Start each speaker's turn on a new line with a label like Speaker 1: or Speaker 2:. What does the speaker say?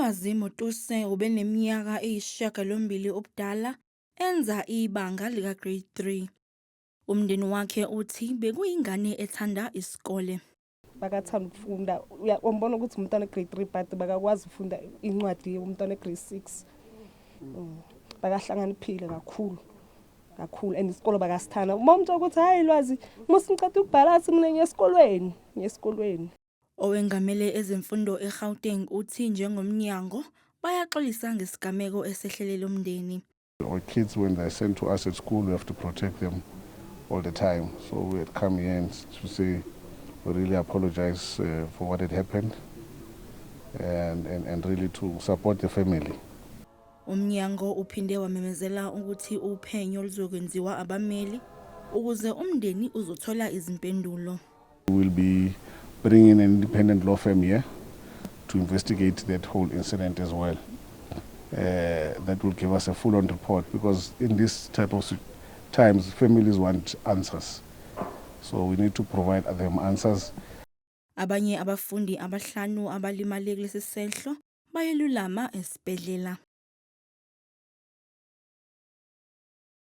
Speaker 1: uLwazi Motuse ubeneminyaka eyisishiyagalombili ubudala enza ibanga lika grade 3. Umndeni wakhe uthi bekuyingane ethanda isikole.
Speaker 2: Bakathanda ukufunda uyabona ukuthi umntwana grade 3 but bakakwazi ukufunda incwadi umntwana grade 6. Bakahlakaniphile kakhulu and isikolo bakasithanda. Uma umuntu ukuthi hayi Lwazi musiceda ukubhala mina ngesikolweni.
Speaker 1: Owengamele ezemfundo eGauteng uthi njengomnyango bayaxolisa ngesigameko esehlelele umndeni.
Speaker 3: Our kids, when they're sent to us at school, we have to protect them all the time. So we had come here and to say we really apologize for what had happened and really to support the family.
Speaker 1: Umnyango uphinde wamemezela ukuthi uphenyo luzokwenziwa abameli ukuze umndeni uzothola izimpendulo.
Speaker 3: We will be bringing an independent law firm here to investigate that whole incident as well. That will give us a full-on report, because in this type of times families want answers, so we need to provide them answers.
Speaker 1: Abanye abafundi abahlanu abalimale kulesi sehlo bayelulama esibhedlela.